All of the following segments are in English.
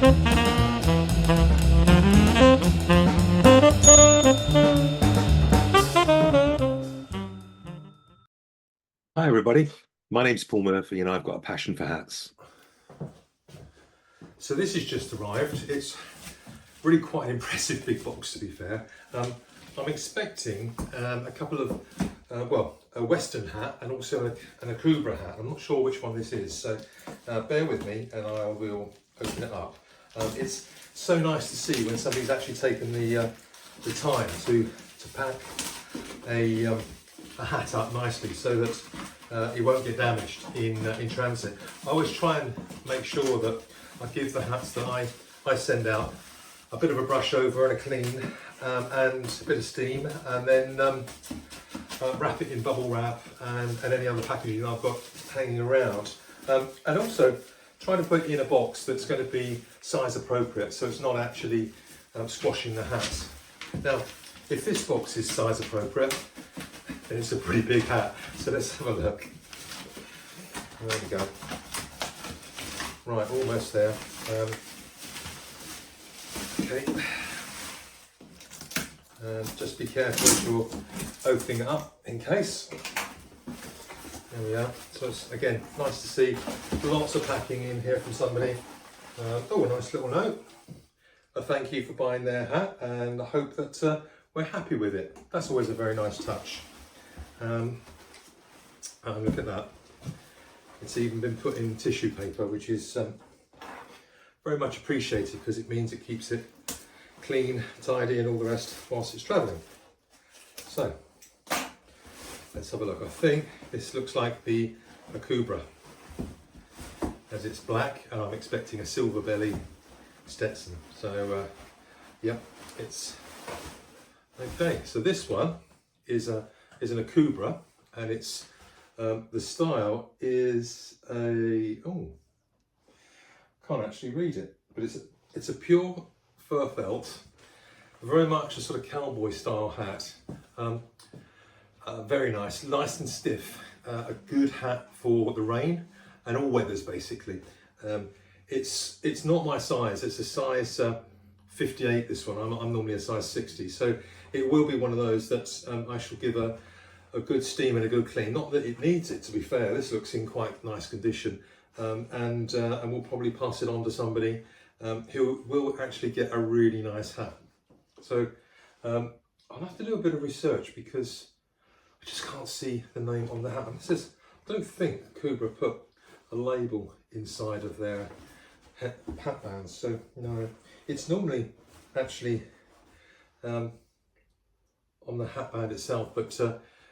Hi everybody, my name's Paul Murphy and I've got a passion for hats. So this has just arrived. It's really quite an impressive big box, to be fair. I'm expecting a couple of, well, a Western hat and also an Akubra hat. I'm not sure which one this is, so bear with me and I will open it up. It's so nice to see when somebody's actually taken the time to pack a hat up nicely so that it won't get damaged in transit. I always try and make sure that I give the hats that I send out a bit of a brush over and a clean and a bit of steam, and then wrap it in bubble wrap and any other packaging I've got hanging around, and also try to put it in a box that's going to be size appropriate so it's not actually squashing the hats. Now if this box is size appropriate, then it's a pretty big hat, so let's have a look. There we go. Right, almost there. Okay, and just be careful as you're opening it up in case. There we are. So it's, again, nice to see lots of packing in here from somebody. Oh, a nice little note. A thank you for buying their hat, and I hope that we're happy with it. That's always a very nice touch. And look at that. It's even been put in tissue paper, which is very much appreciated because it means it keeps it clean, tidy and all the rest whilst it's travelling. So let's have a look. I think this looks like the Akubra, as it's black and I'm expecting a silver belly Stetson. So yep, it's okay. So this one is an Akubra, and it's the style is a, oh, can't actually read it, but it's a pure fur felt, very much a sort of cowboy style hat. Very nice and stiff. A good hat for the rain and all weathers basically. It's not my size. It's a size 58. This one. I'm normally a size 60, so it will be one of those that I shall give a good steam and a good clean. Not that it needs it, to be fair. This looks in quite nice condition, and we'll probably pass it on to somebody who will actually get a really nice hat. So I'll have to do a bit of research because I just can't see the name on the hat. And it says, I don't think Akubra put a label inside of their hat bands, so no, it's normally actually on the hat band itself, but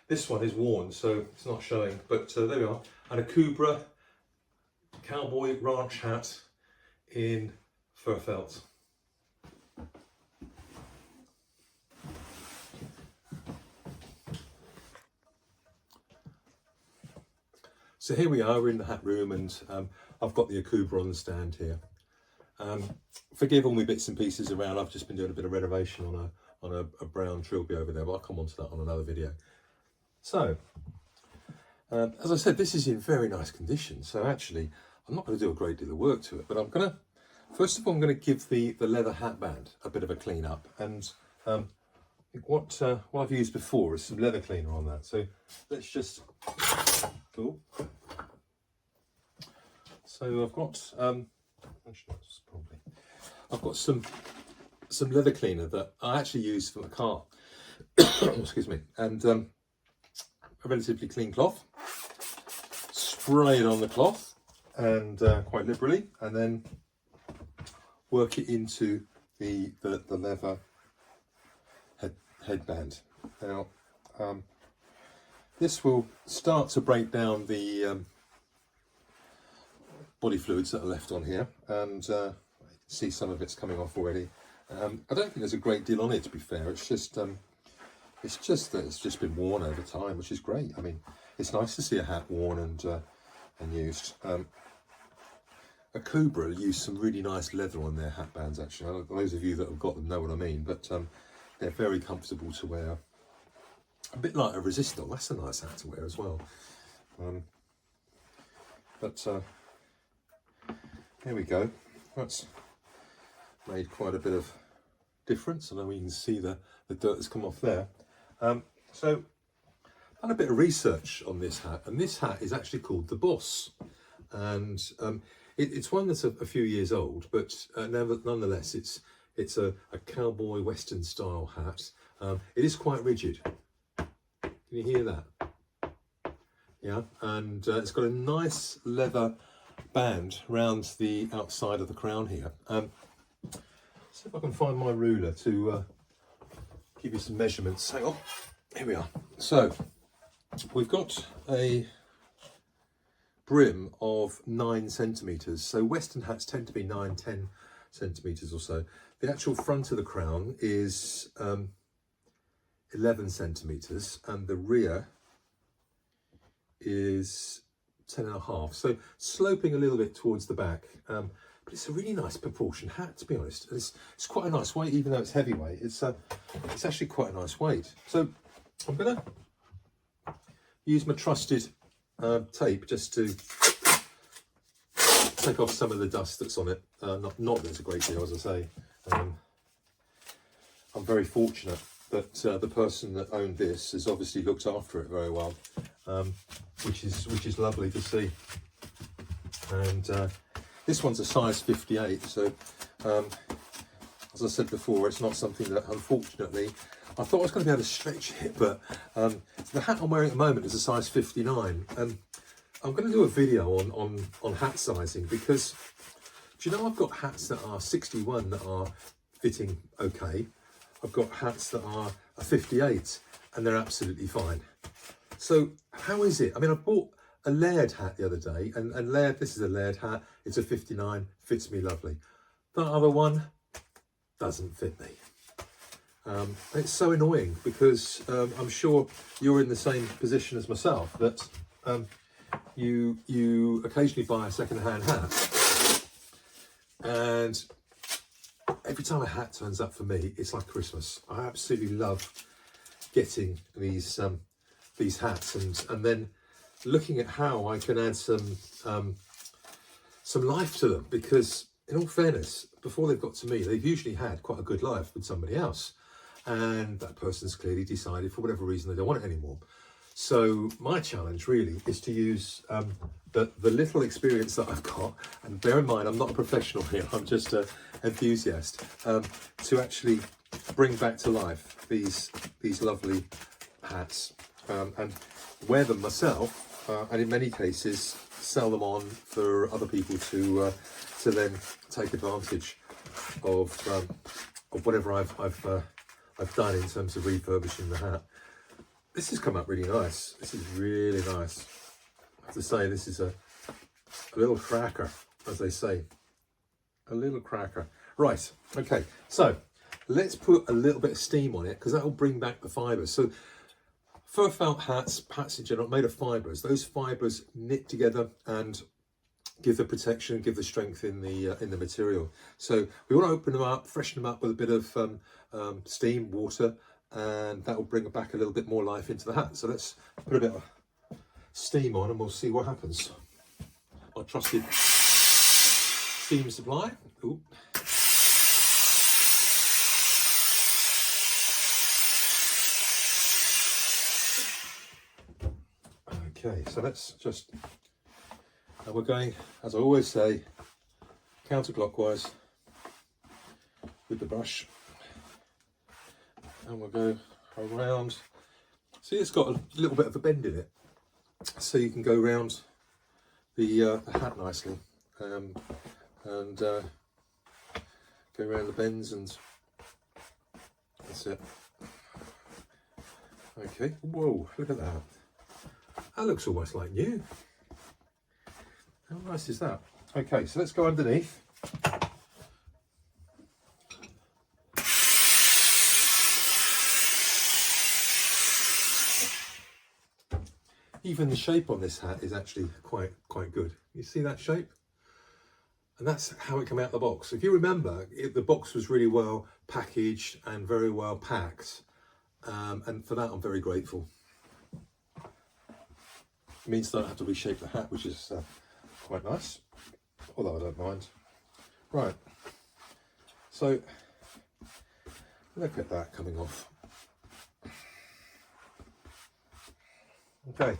this one is worn, so it's not showing. But there we are, an Akubra cowboy ranch hat in fur felt. So here we are, we're in the hat room, and I've got the Akubra on the stand here. Forgive all my bits and pieces around. I've just been doing a bit of renovation on a brown trilby over there, but I'll come on to that on another video. So, as I said, this is in very nice condition. So actually, I'm not going to do a great deal of work to it, but I'm going to, first of all, I'm going to give the leather hat band a bit of a clean up. And what I've used before is some leather cleaner on that. So let's just, cool. So I've got, I've got some leather cleaner that I actually use for my car. Excuse me. And a relatively clean cloth. Spray it on the cloth, and quite liberally, and then work it into the leather headband. Now, this will start to break down the body fluids that are left on here, and you can see some of it's coming off already. I don't think there's a great deal on it, to be fair. It's just that it's just been worn over time, which is great. I mean, it's nice to see a hat worn and used. Akubra use some really nice leather on their hat bands, actually. Those of you that have got them know what I mean, but they're very comfortable to wear. A bit like a resistor. That's a nice hat to wear as well. But there we go. That's made quite a bit of difference. I know you can see the dirt that's come off there. So I've done a bit of research on this hat, and this hat is actually called the Boss. And it's one that's a few years old, but nonetheless, it's a cowboy western style hat. It is quite rigid. Can you hear that? Yeah, and it's got a nice leather band round the outside of the crown here. See if I can find my ruler to give you some measurements. Hang on, here we are. So we've got a brim of 9 centimetres. So western hats tend to be 9-10 centimetres or so. The actual front of the crown is 11 centimetres, and the rear is 10.5, so sloping a little bit towards the back, but it's a really nice proportion hat, to be honest. It's quite a nice weight, even though it's heavyweight. It's actually quite a nice weight. So I'm gonna use my trusted tape just to take off some of the dust that's on it. Not that it's a great deal, as I say. I'm very fortunate that the person that owned this has obviously looked after it very well, which is lovely to see. And this one's a size 58, so as I said before, it's not something that, unfortunately, I thought I was going to be able to stretch it, but the hat I'm wearing at the moment is a size 59. I'm going to do a video on hat sizing, because do you know I've got hats that are 61 that are fitting okay. I've got hats that are a 58 and they're absolutely fine. So how is it? I mean, I bought a Laird hat the other day, and Laird, this is a Laird hat. It's a 59, fits me lovely. That other one doesn't fit me. It's so annoying, because I'm sure you're in the same position as myself, that you occasionally buy a second-hand hat, and every time a hat turns up for me, it's like Christmas. I absolutely love getting these hats, and then looking at how I can add some life to them, because in all fairness, before they've got to me, they've usually had quite a good life with somebody else, and that person's clearly decided for whatever reason they don't want it anymore. So my challenge really is to use the little experience that I've got, and bear in mind I'm not a professional here, I'm just an enthusiast, to actually bring back to life these lovely hats, and wear them myself, and in many cases sell them on for other people to then take advantage of whatever I've done in terms of refurbishing the hat. This has come up really nice. This is really nice. I have to say, this is a little cracker, as they say. A little cracker. Right, okay, so let's put a little bit of steam on it, because that will bring back the fibres. So fur felt hats in general, made of fibres. Those fibres knit together and give the protection, give the strength in the material. So we want to open them up, freshen them up with a bit of steam, water, and that will bring back a little bit more life into the hat. So let's put a bit of steam on and we'll see what happens. Our trusted steam supply. Ooh. Okay, so let's just, and we're going, as I always say, counterclockwise with the brush, and we'll go around. See, it's got a little bit of a bend in it, so you can go around the hat nicely, and go around the bends, and that's it. Okay, whoa, look at that. That looks almost like new. How nice is that? Okay, so let's go underneath. Even the shape on this hat is actually quite good. You see that shape? And that's how it came out of the box. If you remember, the box was really well packaged and very well packed, and for that I'm very grateful. It means that I don't have to reshape the hat, which is quite nice, although I don't mind. Right, So look at that coming off. Okay,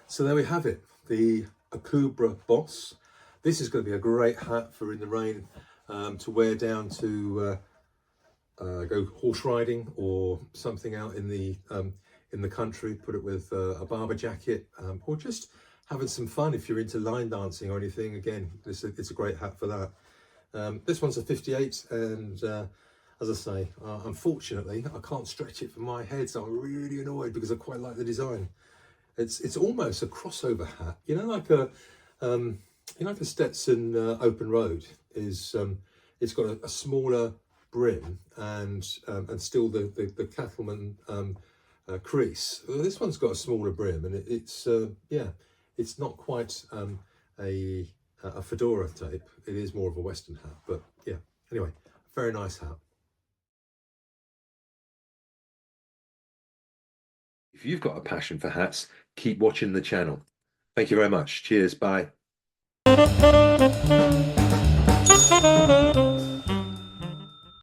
so there we have it, the Akubra Boss. This is going to be a great hat for in the rain to wear down to go horse riding or something out in the country. Put it with a barber jacket, or just having some fun if you're into line dancing or anything. Again, it's a great hat for that. This one's a 58, and as I say, unfortunately, I can't stretch it for my head, so I'm really annoyed because I quite like the design. It's almost a crossover hat, you know, like a Stetson open road is. It's got a smaller brim and still the cattleman crease. Well, this one's got a smaller brim, and it's not quite a fedora type. It is more of a Western hat, but yeah. Anyway, very nice hat. If you've got a passion for hats, keep watching the channel. Thank you very much. Cheers. Bye.